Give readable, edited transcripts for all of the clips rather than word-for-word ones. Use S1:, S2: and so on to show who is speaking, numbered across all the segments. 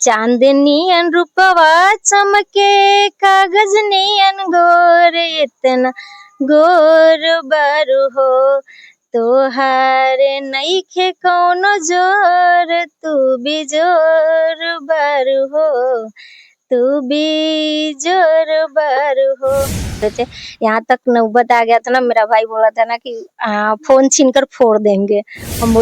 S1: चांदनियन रूपवा चमके कागज नियन गोर इतना गोर बारू हो तोहार नइखे कौनो जोर तू भी जोर बारू हो तू भी जोर बारू हो। यहाँ तक नौबत आ गया था ना, मेरा भाई बोला था ना कि फोन छीनकर फोड़ देंगे।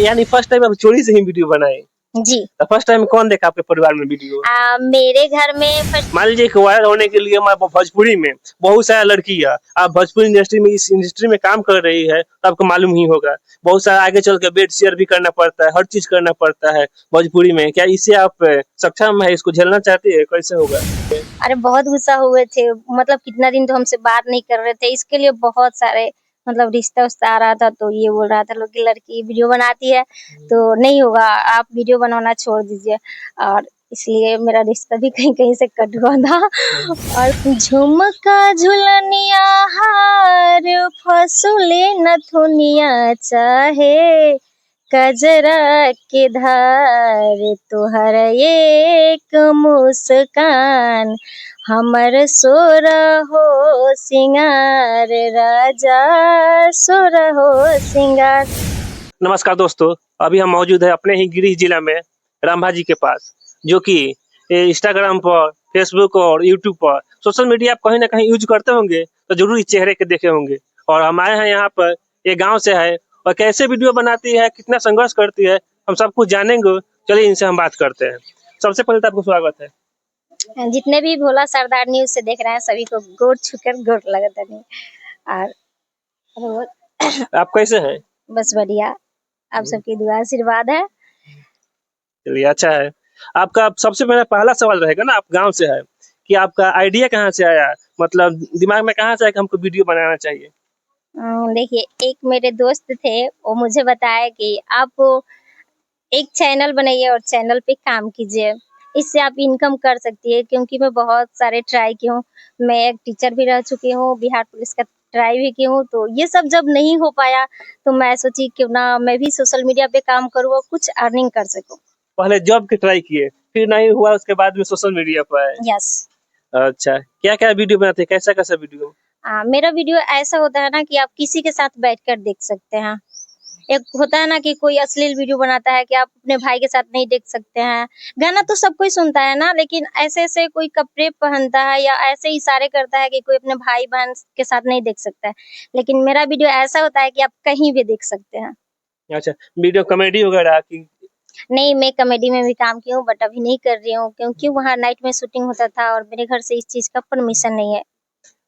S2: यानी फर्स्ट टाइम आप चोरी से ही वीडियो बनाए?
S1: जी।
S2: तो फर्स्ट टाइम कौन देखा आपके परिवार में वीडियो?
S1: मेरे घर में
S2: मान लीजिए कि वायरल होने के लिए हमारे भोजपुरी में बहुत सारा लड़कियां, आप भोजपुरी इंडस्ट्री में इस इंडस्ट्री में काम कर रही है तो आपको मालूम ही होगा बहुत सारा आगे चल के बेड शेयर भी करना पड़ता है, हर चीज करना पड़ता है भोजपुरी में। क्या इससे आप सक्षम है, इसको झेलना चाहती है? कैसे होगा?
S1: अरे बहुत गुस्सा हुए थे, मतलब कितना दिन तो हमसे बात नहीं कर रहे थे, इसके लिए बहुत सारे मतलब रिश्ता उस्ता आ रहा था, तो ये बोल रहा था लोग कि लड़की वीडियो बनाती है तो नहीं होगा, आप वीडियो बनाना छोड़ दीजिए, और इसलिए मेरा रिश्ता भी कहीं कहीं से कट हुआ था। और झुमका झुलनिया हार फसुले नथुनिया चाहे कजरा के धार तोहर एक मुस्कान हमर सोरा हो सिंगार राजा सोरा हो सिंगार।
S2: नमस्कार दोस्तों, अभी हम मौजूद है अपने ही गिरिडीह जिला में रामभा जी के पास, जो कि इंस्टाग्राम पर, फेसबुक और यूट्यूब पर, सोशल मीडिया आप कहीं ना कहीं यूज करते होंगे तो जरूर इस चेहरे के देखे होंगे। और हम आए हैं यहाँ पर, ये गांव से है और कैसे वीडियो बनाती है, कितना संघर्ष करती है, हम सब कुछ जानेंगे। चलिए इनसे हम बात करते हैं। सबसे पहले तो आपको स्वागत है।
S1: जितने भी भोला सरदार न्यूज से देख रहे हैं सभी को गोड़ छूकर गोड़ लगता नहीं। और
S2: आप कैसे हैं?
S1: बस बढ़िया, आप सबकी दुआ आशीर्वाद है।
S2: चलिए अच्छा है। आपका सबसे पहला सवाल रहेगा ना, आप गांव से है, कि आपका आइडिया कहाँ से आया, मतलब दिमाग में कहाँ से आया कि हमको वीडियो बनाना चाहिए?
S1: देखिए, एक मेरे दोस्त थे, वो मुझे बताया कि आप एक चैनल बनाइए और चैनल पे काम कीजिए, इससे आप इनकम कर सकती है। क्योंकि मैं बहुत सारे ट्राई की हूँ, मैं एक टीचर भी रह चुकी हूँ, बिहार पुलिस का ट्राई भी की हूँ, तो ये सब जब नहीं हो पाया तो मैं सोची क्यों ना मैं भी सोशल मीडिया पे काम करूँ और कुछ अर्निंग कर सकूँ।
S2: पहले जॉब के ट्राई किए, फिर नहीं हुआ, उसके बाद में सोशल मीडिया पर आए।
S1: यस।
S2: अच्छा, क्या क्या वीडियो बनाते हैं, कैसा कैसा वीडियो?
S1: मेरा वीडियो ऐसा होता है ना कि आप किसी के साथ बैठकर देख सकते हैं। एक होता है ना कि कोई अश्लील वीडियो बनाता है कि आप अपने भाई के साथ नहीं देख सकते हैं। गाना तो सब कोई सुनता है ना, लेकिन ऐसे कोई कपड़े पहनता है या ऐसे इशारे करता है कि कोई अपने भाई बहन के साथ नहीं देख सकता है। लेकिन मेरा वीडियो ऐसा होता है कि आप कहीं भी देख सकते हैं।
S2: अच्छा, वीडियो कॉमेडी वगैरह की?
S1: नहीं, मैं कॉमेडी में भी काम की हूँ, बट अभी नहीं कर रही हूँ क्योंकि वहाँ नाइट में शूटिंग होता था और मेरे घर से इस चीज का परमिशन नहीं है।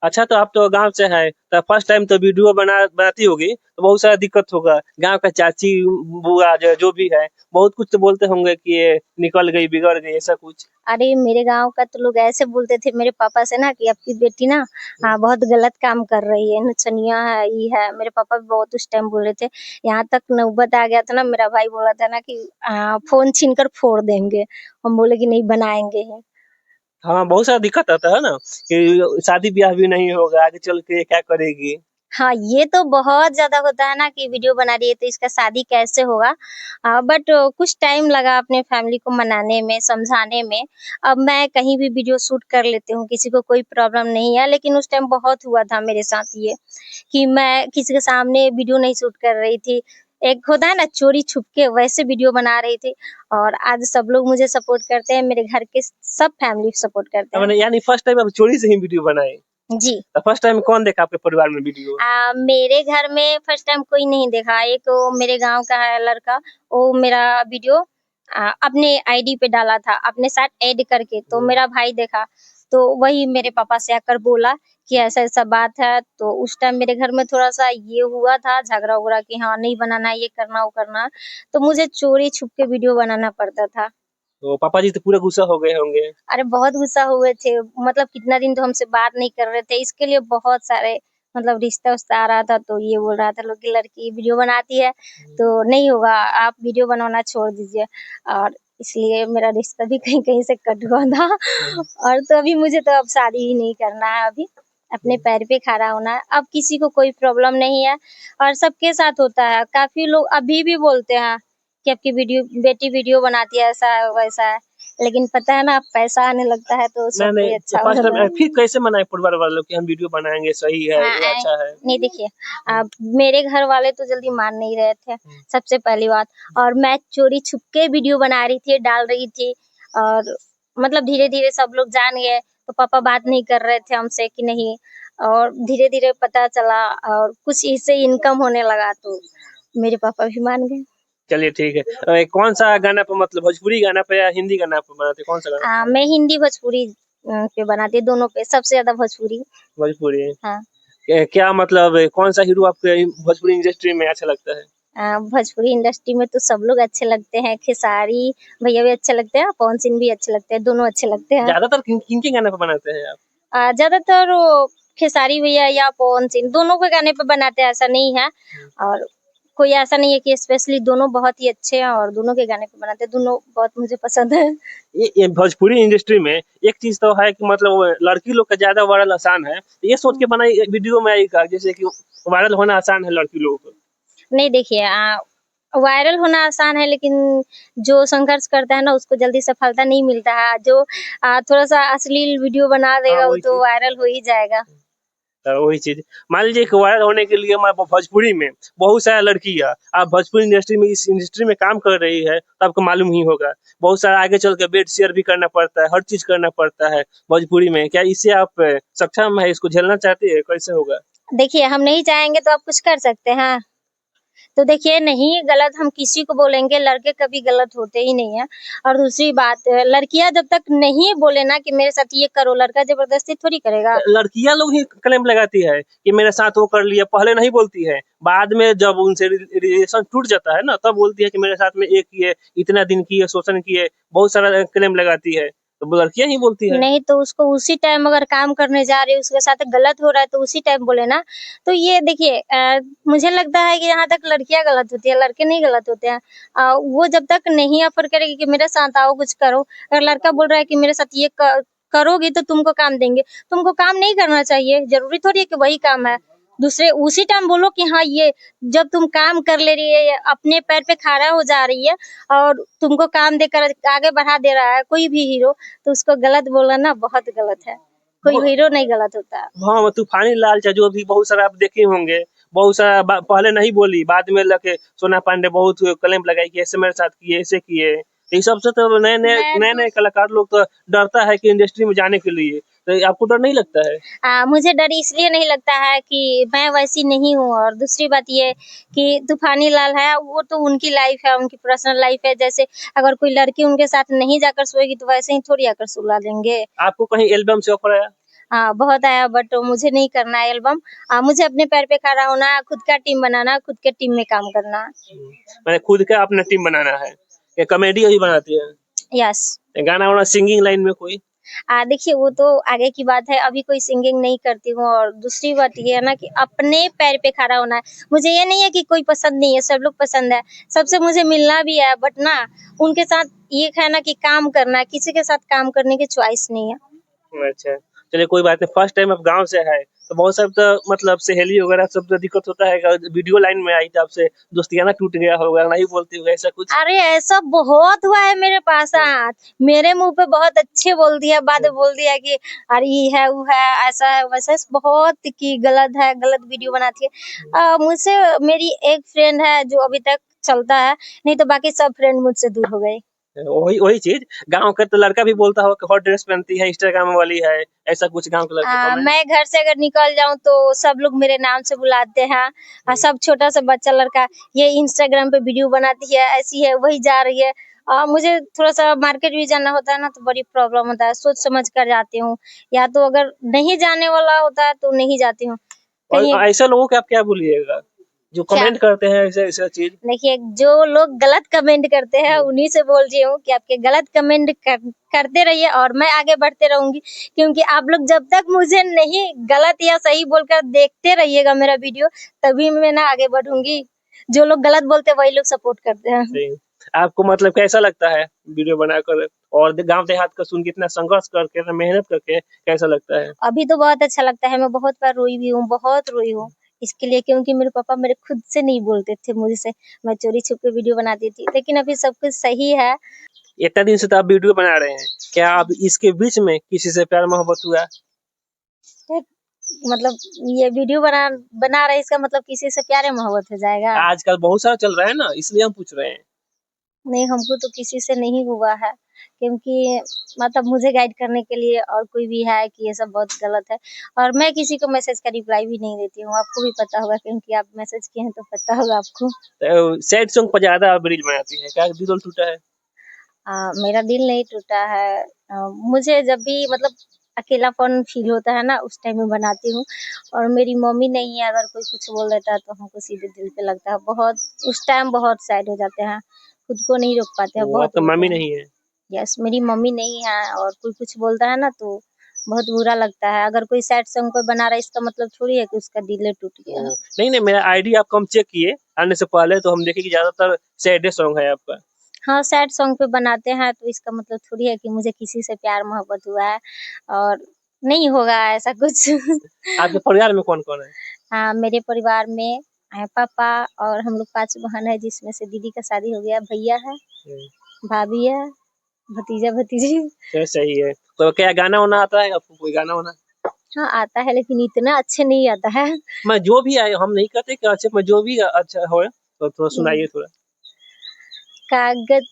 S2: अच्छा, तो आप तो गांव से है, तो फर्स्ट टाइम तो वीडियो बनाती होगी तो बहुत सारा दिक्कत होगा। गांव का चाची बुआ जो भी है, बहुत कुछ तो बोलते होंगे कि ये निकल गई, बिगड़ गई, ऐसा कुछ?
S1: अरे मेरे गांव का तो लोग ऐसे बोलते थे मेरे पापा से ना कि आपकी बेटी ना बहुत गलत काम कर रही है, नचनिया है, ये है। मेरे पापा भी बहुत उस टाइम बोल रहे थे। यहाँ तक नौबत आ गया था ना, मेरा भाई बोला था ना कि फोन छीनकर फोड़ देंगे। हम बोले कि नहीं, बनाएंगे ही।
S2: हाँ, बहुत सारा दिक्कत आता है ना कि शादी ब्याह भी नहीं होगा, आगे चल के क्या करेगी।
S1: हाँ, ये तो बहुत ज्यादा होता है ना कि वीडियो बना रही है तो इसका शादी कैसे होगा। बट कुछ टाइम लगा अपने फैमिली को मनाने में, समझाने में। अब मैं कहीं भी वीडियो शूट कर लेती हूँ, किसी को कोई प्रॉब्लम नहीं है। लेकिन उस टाइम बहुत हुआ था मेरे साथ ये कि मैं किसी के सामने वीडियो नहीं शूट कर रही थी। एक होता है ना चोरी छुप के, वैसे वीडियो बना रही थी। और आज सब लोग मुझे सपोर्ट करते हैं, मेरे घर के सब फैमिली सपोर्ट करते हैं।
S2: यानी फर्स्ट टाइम आप चोरी से ही वीडियो बनाए?
S1: जी।
S2: तो फर्स्ट टाइम कौन देखा आपके परिवार में वीडियो?
S1: मेरे घर में फर्स्ट टाइम कोई नहीं देखा। एक वो मेरे गांव का है लड़का, वो मेरा वीडियो अपने आईडी पे डाला था, अपने साथ ऐड करके, तो मेरा भाई देखा। तो वही मेरे पापा से आकर बोला कि ऐसा ऐसा बात है। तो उस टाइम मेरे घर में थोड़ा सा ये हुआ था झगड़ा उगड़ा कि हाँ नहीं बनाना, ये करना वो करना। तो मुझे चोरी छुप के वीडियो बनाना पड़ता था।
S2: तो पापा जी तो पूरा गुस्सा हो गए होंगे?
S1: अरे बहुत गुस्सा हुए थे, मतलब कितना दिन तो हमसे बात नहीं कर रहे थे, इसके लिए बहुत सारे मतलब रिश्ता उस्ता आ रहा था, तो ये बोल रहा था लोग कि लड़की वीडियो बनाती है तो नहीं होगा, आप वीडियो बनाना छोड़ दीजिए। और इसलिए मेरा रिश्ता भी कहीं कहीं से कट हुआ था। और तो अभी मुझे तो अब शादी ही नहीं करना है, अभी अपने पैर पे खड़ा होना है। अब किसी को कोई प्रॉब्लम नहीं है और सबके साथ होता है। काफी लोग अभी भी बोलते हैं कि आपकी बेटी वीडियो बनाती है, ऐसा है वैसा है। लेकिन पता है ना, पैसा आने लगता है तो सब
S2: नहीं
S1: कोई
S2: नहीं,
S1: अच्छा हो
S2: फर्स्ट
S1: जाता है।
S2: टाइम फिर कैसे मनाए परिवार वालों कि हम वीडियो बनाएंगे, सही है, ये
S1: आ,
S2: अच्छा है?
S1: नहीं देखिए, मेरे घर वाले तो जल्दी मान नहीं रहे थे, सबसे पहली बात। और मैं चोरी छुपके वीडियो बना रही थी, डाल रही थी, और मतलब धीरे धीरे सब लोग जान गए, तो पापा बात नहीं कर रहे थे हमसे कि नहीं, और धीरे धीरे पता चला और कुछ इससे इनकम होने लगा, तो मेरे पापा भी मान गए।
S2: चलिए ठीक है। कौन सा गाना पे, मतलब भोजपुरी गाना पे या हिंदी गाना पे बनाते, कौन सा गाना?
S1: मैं हिंदी भोजपुरी पे बनाती हूँ, दोनों पे, सबसे ज्यादा भोजपुरी।
S2: भोजपुरी।
S1: हाँ।
S2: क्या मतलब कौन सा हीरो आपके भोजपुरी इंडस्ट्री में अच्छा लगता है?
S1: भोजपुरी इंडस्ट्री में तो सब लोग अच्छे लगते हैं, खेसारी भैया भी अच्छे लगते हैं, पवन सिंह भी अच्छे लगते हैं, दोनों अच्छे लगते हैं।
S2: ज्यादातर किनके गाने पे बनाते हैं आप?
S1: ज्यादातर वो खेसारी भैया या पवन सिंह, दोनों के गाने पे बनाते हैं, ऐसा नहीं है। और कोई ऐसा नहीं है कि स्पेशली, दोनों बहुत ही अच्छे हैं और दोनों के गाने पे बनाते हैं, दोनों बहुत मुझे पसंद है।
S2: ये भोजपुरी इंडस्ट्री में एक चीज तो है कि मतलब वो लड़की लोग का ज्यादा वायरल आसान है, तो ये सोच के बनाई वीडियो में आई का, जैसे कि वायरल होना आसान है लड़की लोगों को।
S1: नहीं देखिए, वायरल होना आसान है, लेकिन जो संघर्ष करता है ना, उसको जल्दी सफलता नहीं मिलता है। जो थोड़ा सा अश्लील वीडियो बना देगा, वो
S2: वही
S1: तो
S2: चीज।
S1: वायरल हो ही जाएगा।
S2: वही चीज। मान लीजिए कि वायरल होने के लिए हमारे भोजपुरी में बहुत सारा लड़कियां, आप भोजपुरी इंडस्ट्री में, इस इंडस्ट्री में काम कर रही है तो आपको मालूम ही होगा, बहुत सारा आगे चल के बेड शेयर भी करना पड़ता है, हर चीज करना पड़ता है भोजपुरी में। क्या इससे आप सक्षम है, इसको झेलना चाहती है, कैसे होगा?
S1: देखिए, हम नहीं चाहेंगे तो आप कुछ कर सकते हैं? तो देखिए, नहीं गलत हम किसी को बोलेंगे, लड़के कभी गलत होते ही नहीं है। और दूसरी बात, लड़कियां जब तक नहीं बोले ना कि मेरे साथ ये करो, लड़का जबरदस्ती थोड़ी करेगा।
S2: लड़कियां लोग ही क्लेम लगाती है कि मेरे साथ वो कर लिया, पहले नहीं बोलती है, बाद में जब उनसे रिलेशन टूट जाता है ना, तब बोलती है कि मेरे साथ में एक किए, इतना दिन किए, शोषण किए, बहुत सारा क्लेम लगाती है, तो वो लड़कियां ही बोलती है।
S1: नहीं तो उसको उसी टाइम, अगर काम करने जा रही है, उसके साथ गलत हो रहा है, तो उसी टाइम बोले ना। तो ये देखिए, मुझे लगता है कि यहाँ तक लड़कियां गलत होती है, लड़के नहीं गलत होते हैं। वो जब तक नहीं ऑफर करेगी कि मेरे साथ आओ कुछ करो, अगर लड़का बोल रहा है कि मेरे साथ ये करोगी तो तुमको काम देंगे, तुमको काम नहीं करना चाहिए, जरूरी थोड़ी है कि वही काम है। दूसरे उसी टाइम बोलो कि हाँ ये, जब तुम काम कर ले रही है, अपने पैर पे खड़ा हो जा रही है, और तुमको काम देकर आगे बढ़ा दे रहा है कोई भी हीरो, तो उसको गलत बोलना ना बहुत गलत है। कोई हीरो नहीं गलत होता।
S2: हाँ, वो तूफानी लाल जो भी बहुत सारा आप देखे होंगे, बहुत सारा पहले नहीं बोली, बाद में लगे सोना पांडे बहुत क्लेम लगाई कि ऐसे मेरे साथ किए, ऐसे किए। तो इस सबसे तो नए नए
S1: मैं
S2: नए
S1: तो
S2: नए कलाकार लोग तो डरता है कि इंडस्ट्री में जाने के लिए। तो आपको डर नहीं लगता है?
S1: मुझे डर इसलिए नहीं लगता है कि मैं वैसी नहीं हूँ, और दूसरी बात ये कि तूफानी लाल है, वो तो उनकी लाइफ है, उनकी पर्सनल लाइफ है। जैसे अगर कोई लड़की उनके साथ नहीं जाकर सोएगी, तो वैसे ही थोड़ी आकर सुला देंगे।
S2: आपको कहीं एल्बम से ऑफर आया?
S1: हाँ, बहुत आया, बट मुझे नहीं करना है एल्बम। मुझे अपने पैर पे खड़ा होना है, खुद का टीम बनाना है, खुद के टीम में काम करना है।
S2: मैंने खुद का अपना टीम बनाना है। ये कॉमेडी भी बनाती है?
S1: यस।
S2: गाना वाना सिंगिंग लाइन में कोई?
S1: देखिए, वो तो आगे की बात है, अभी कोई सिंगिंग नहीं करती हूँ। और दूसरी बात ये है ना कि अपने पैर पे खड़ा होना है। मुझे ये नहीं है कि कोई पसंद नहीं है, सब लोग पसंद है, सबसे मुझे मिलना भी है, बट ना उनके साथ ये है ना कि काम करना है, किसी के साथ काम करने की चॉइस नहीं है।
S2: अच्छा, चलिए कोई बात नहीं। फर्स्ट टाइम आप गाँव से है, तो बहुत सब तो मतलब सहेली वगैरह सब तो दिक्कत होता है, वीडियो लाइन में आई तो आपसे दोस्तियाना टूट गया होगा, नहीं बोलती होगा, ऐसा कुछ?
S1: अरे ऐसा बहुत हुआ है मेरे पास। मेरे मुंह पे बहुत अच्छे बोल दिया, बाद में बोल दिया कि अरे ये है, वो है, ऐसा है, वैसा है, बहुत कि गलत है, गलत वीडियो बनाती है। मुझसे मेरी एक फ्रेंड है जो अभी तक चलता है, नहीं तो बाकी सब फ्रेंड मुझसे दूर हो गए।
S2: वही वही चीज, गांव का तो लड़का भी बोलता हो कि हॉट ड्रेस पहनती है, इंस्टाग्राम वाली है, ऐसा कुछ गांव के लड़के कमेंट?
S1: मैं घर से अगर निकल जाऊं तो सब लोग मेरे नाम से बुलाते हैं। सब छोटा सा बच्चा लड़का, ये इंस्टाग्राम पे वीडियो बनाती है, ऐसी है, वही जा रही है। मुझे थोड़ा सा मार्केट भी जाना होता है ना, तो बड़ी प्रॉब्लम होता है, सोच समझ कर जाती हूँ। या तो अगर नहीं जाने वाला होता है तो नहीं जाती हूँ
S2: और
S1: कहीं।
S2: ऐसे लोगों को आप क्या बोलिएगा जो
S1: क्या?
S2: कमेंट करते हैं ऐसे ऐसा चीज?
S1: देखिए, जो लोग गलत कमेंट करते हैं उन्हीं से बोल रही हूँ कि आपके गलत कमेंट करते रहिए, और मैं आगे बढ़ते रहूंगी। क्योंकि आप लोग जब तक मुझे नहीं गलत या सही बोलकर देखते रहिएगा मेरा वीडियो, तभी मैं ना आगे बढ़ूंगी। जो लोग गलत बोलते हैं वही लोग सपोर्ट करते हैं।
S2: सही। आपको मतलब कैसा लगता है वीडियो बनाकर, और गांव देहात का सुन के इतना संघर्ष करके, इतना मेहनत करके कैसा लगता है?
S1: अभी तो बहुत अच्छा लगता है, मैं बहुत बार रोई भी हूँ, बहुत रोई हूँ इसके लिए, क्योंकि मेरे पापा मेरे खुद से नहीं बोलते थे मुझसे, मैं चोरी छुप के वीडियो बनाती थी। लेकिन अभी सब कुछ सही है।
S2: इतना दिन से तो आप वीडियो बना रहे हैं, क्या आप इसके बीच में किसी से प्यार मोहब्बत हुआ?
S1: मतलब ये वीडियो बना रहे, इसका मतलब किसी से प्यारे मोहब्बत हो जाएगा?
S2: आजकल बहुत सारा चल रहा है ना, इसलिए हम पूछ रहे हैं।
S1: नहीं, हमको तो किसी से नहीं हुआ है, क्योंकि मतलब मुझे गाइड करने के लिए और कोई भी है कि ये सब बहुत गलत है, और मैं किसी को मैसेज का रिप्लाई भी नहीं देती हूँ। आपको भी पता होगा, क्योंकि आप मैसेज किए हैं तो पता होगा आपको।
S2: तो सैड सॉन्ग पर ज्यादा आप रील बनाती है, क्या दिल टूटा है?
S1: मेरा दिल नहीं टूटा है। मुझे जब भी मतलब अकेलापन फील होता है ना, उस टाइम में बनाती हूँ। और मेरी मम्मी नहीं है, अगर कोई कुछ बोल देता है तो हमको सीधे दिल पे लगता है बहुत। उस टाइम बहुत सैड हो जाते हैं, खुद को नहीं रोक पाते हैं,
S2: वो
S1: बहुत
S2: आपका
S1: रोते
S2: मम्मी
S1: हैं।
S2: नहीं है?
S1: यस, मेरी मम्मी नहीं है, और कोई कुछ बोलता है ना तो बहुत बुरा लगता है। अगर कोई सैड सॉन्ग कोई बना रहा है, इसका मतलब थोड़ी है कि उसका दिल टूट गया है।
S2: नहीं नहीं, मेरा आईडी आपको हम चेक किए आने से पहले, तो हम देखे कि ज्यादातर सैड सॉन्ग है आपका।
S1: हाँ, सैड सॉन्ग पे बनाते हैं तो इसका मतलब थोड़ी है कि मुझे किसी से प्यार मोहब्बत हुआ है, और नहीं होगा ऐसा कुछ।
S2: आपके परिवार में कौन कौन है?
S1: हाँ, मेरे परिवार में पापा और हम लोग 5 बहन है, जिसमें से दीदी का शादी हो गया, भैया है, भाभी है, भतीजा भतीजी।
S2: तो सही है। तो क्या गाना वाना आता है आपको, कोई गाना वाना?
S1: हाँ, आता है, लेकिन इतना अच्छे नहीं आता है।
S2: मैं जो भी आए, हम नहीं कहते कि अच्छे, मैं जो भी अच्छा हो तो थोड़ा सुनाइए थोड़ा।
S1: कागज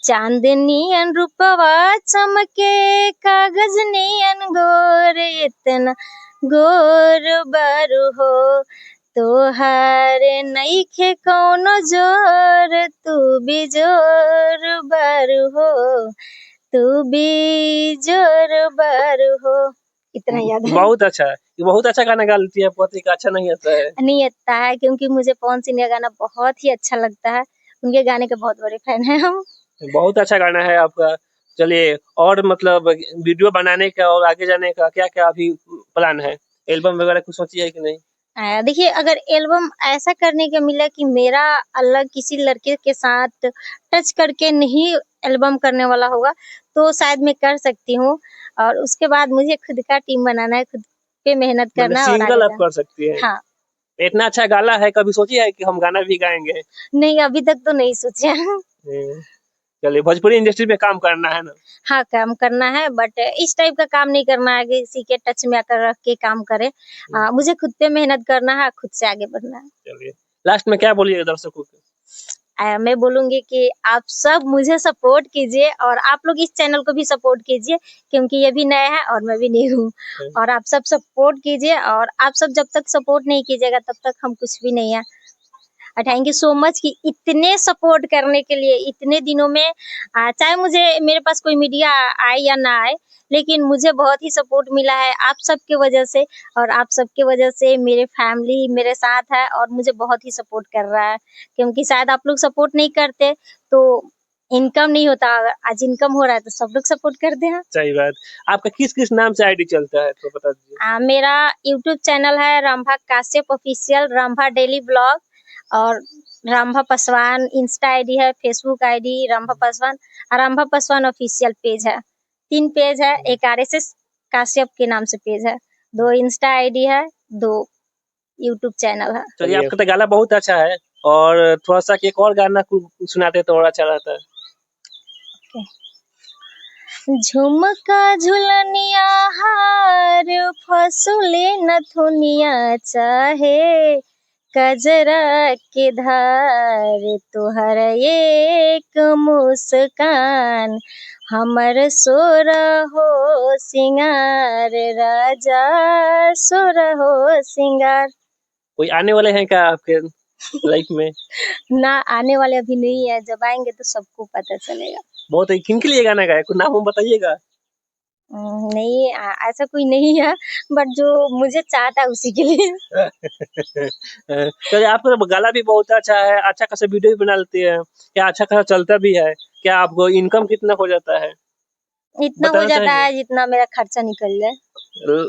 S1: चांदनियन रूपवा चमके, कागज नियन गोर, इतना गोर बारू हो, तोहार नइखे कौनो जोर, तू भी जोर बारू हो, तू भी जोर बारू हो। इतना याद है।
S2: बहुत अच्छा है, ये बहुत अच्छा गाना गा लेती है, पति का अच्छा नहीं आता है।
S1: नहीं आता है, क्योंकि मुझे पवन सिंह का गाना बहुत ही अच्छा लगता है। उनके गाने के बहुत बड़े फैन हैं हम।
S2: बहुत अच्छा गाना है आपका। चलिए, और मतलब वीडियो बनाने का और आगे जाने का क्या क्या अभी प्लान है? एल्बम वगैरह कुछ सोची है कि नहीं?
S1: देखिए, अगर एल्बम ऐसा करने का मिला कि मेरा अलग किसी लड़के के साथ टच करके नहीं एल्बम करने वाला होगा, तो शायद मैं कर सकती हूँ। और उसके बाद मुझे खुद का टीम बनाना है, खुद पे मेहनत
S2: मतलब
S1: करना है और
S2: सिंगल
S1: आगे
S2: आप
S1: जाना।
S2: कर सकती है?
S1: हाँ।
S2: इतना अच्छा गाला है, कभी सोची है कि हम गाना भी गाएंगे?
S1: नहीं, अभी तक तो नहीं सोचा।
S2: हम्म, चलिए, भोजपुरी इंडस्ट्री में काम करना है ना?
S1: हाँ, काम करना है, बट इस टाइप का काम नहीं करना है कि किसी के टच में आकर रख के काम करे। मुझे खुद पे मेहनत करना है, खुद से आगे बढ़ना है।
S2: चलिए, लास्ट में क्या बोलिएगा दर्शकों को?
S1: मैं बोलूँगी कि आप सब मुझे सपोर्ट कीजिए, और आप लोग इस चैनल को भी सपोर्ट कीजिए, क्योंकि ये भी नया है और मैं भी न्यू हूँ। और आप सब सपोर्ट कीजिए, और आप सब जब तक सपोर्ट नहीं कीजिएगा तब तक हम कुछ भी नहीं है। थैंक यू सो मच कि इतने सपोर्ट करने के लिए इतने दिनों में। चाहे मुझे मेरे पास कोई मीडिया आए या ना आए, लेकिन मुझे बहुत ही सपोर्ट मिला है आप सबके वजह से। और आप सबके वजह से मेरे फैमिली मेरे साथ है और मुझे बहुत ही सपोर्ट कर रहा है, क्योंकि शायद आप लोग सपोर्ट नहीं करते तो इनकम नहीं होता। आज इनकम हो रहा है तो सब लोग सपोर्ट करते हैं।
S2: सही बात। आपका किस किस नाम से आईडी चलता है, तो बता दीजिए।
S1: मेरा यूट्यूब चैनल है Rambha Kashyap official, Rambha daily blog, और रंभा पासवान इंस्टा आईडी है, फेसबुक आईडी रंभा पासवान, और रंभा पासवान ऑफिशियल पेज है। 3 पेज है, एक आरएसएस काश्यप के नाम से पेज है, 2 इंस्टा आईडी है, 2 यूट्यूब चैनल है।
S2: चलिए, आपका तो गाना बहुत अच्छा है, और थोड़ा सा एक और गाना सुनाते तो और अच्छा रहता है।
S1: झुमका झुलनिया हार, फसुले नथुनिया चाहे, कजरा के धार, तोहर एक मुस्कान, हमर सोरा हो सिंगार, राजा सोरा हो सिंगार।
S2: कोई आने वाले हैं क्या आपके लाइफ में?
S1: ना, आने वाले अभी नहीं है, जब आएंगे तो सबको पता चलेगा।
S2: बहुत ही, किन के लिए गाना गाया, कुछ नाम हम बताइएगा।
S1: नहीं, ऐसा कोई नहीं है, बट जो मुझे चाहता है उसी के लिए।
S2: चलिए, आपका तो गाना भी बहुत अच्छा है, अच्छा खासा वीडियो भी बना लेते हैं, क्या अच्छा खासा चलता भी है? क्या आपको इनकम कितना हो जाता है,
S1: इतना हो
S2: बताना
S1: जाता
S2: चाहेंगे?
S1: है जितना मेरा खर्चा निकल जाए।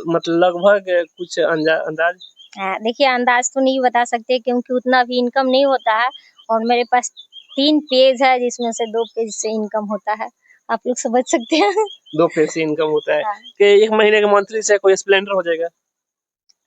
S2: मतलब लगभग कुछ अंदाज?
S1: देखिए, अंदाज तो नहीं बता सकते, क्योंकि उतना भी इनकम नहीं होता है, और मेरे पास 3 पेज है, जिसमें से 2 पेज से इनकम होता है। आप लोग समझ सकते हैं।
S2: 2 पैसे इनकम होता है
S1: हाँ।
S2: कि एक महीने के मंथली से कोई स्प्लेंडर हो जाएगा?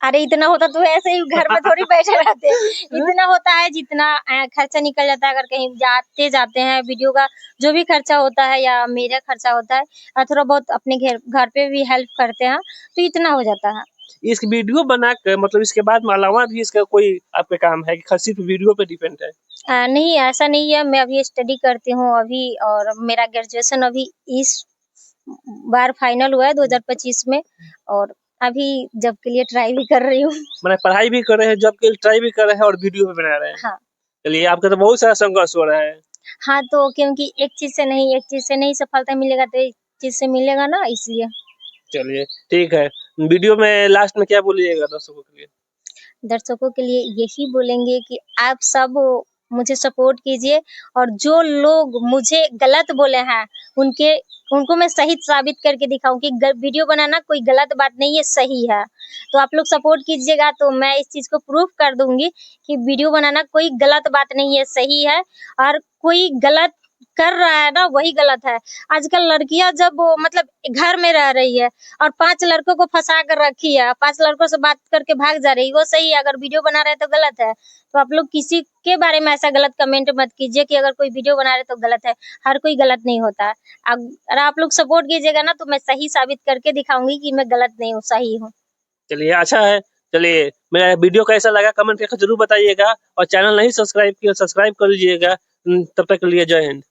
S1: अरे इतना होता तो ऐसे ही घर में थोड़ी बैठे रहते। इतना होता है जितना खर्चा निकल जाता है, अगर कहीं जाते हैं, वीडियो का जो भी खर्चा होता है या मेरा खर्चा होता है, थोड़ा बहुत अपने घर पे भी हेल्प करते हैं, तो इतना हो जाता है।
S2: इस वीडियो बना कर मतलब इसके बाद में अलावा भी इसका कोई आपका काम है कि सिर्फ वीडियो पे डिपेंड है?
S1: नहीं ऐसा नहीं है, मैं अभी स्टडी करती हूँ अभी, और मेरा ग्रेजुएशन अभी इस बार फाइनल हुआ है 2025 में, और अभी जॉब के लिए ट्राई भी कर रही हूँ।
S2: मैंने पढ़ाई भी कर रहे हैं, जॉब के लिए ट्राई भी कर रहे हैं और वीडियो भी बना रहे हैं।
S1: हाँ।
S2: चलिए आपका तो बहुत सारा संघर्ष हो रहा है।
S1: हाँ, तो क्योंकि एक चीज से नहीं सफलता मिलेगा, तो एक चीज से मिलेगा ना, इसलिए।
S2: चलिए ठीक है, वीडियो में लास्ट में क्या बोलिएगा दर्शकों के लिए?
S1: दर्शकों के लिए यही बोलेंगे कि आप सब मुझे सपोर्ट कीजिए, और जो लोग मुझे गलत बोले हैं उनको मैं सही साबित करके दिखाऊं कि वीडियो बनाना कोई गलत बात नहीं है, सही है। तो आप लोग सपोर्ट कीजिएगा, तो मैं इस चीज को प्रूफ कर दूंगी कि वीडियो बनाना कोई गलत बात नहीं है, सही है। और कोई गलत कर रहा है ना, वही गलत है। आजकल लड़कियां जब मतलब घर में रह रही है और 5 लड़कों को फंसा कर रखी है, 5 लड़कों से बात करके भाग जा रही है, वो सही है। अगर वीडियो बना रहे तो गलत है। तो आप लोग किसी के बारे में ऐसा गलत कमेंट मत कीजिए कि अगर कोई वीडियो बना रहे तो गलत है। हर कोई गलत नहीं होता है। अगर आप लोग सपोर्ट कीजिएगा ना, तो मैं सही साबित करके दिखाऊंगी कि मैं गलत नहीं हूँ, सही हूँ।
S2: चलिए अच्छा है। चलिए मेरा वीडियो कैसा लगा कमेंट करके जरूर बताइएगा, और चैनल नहीं सब्सक्राइब किया सब्सक्राइब कर लीजिएगा। तब तक के लिए जय हिंद।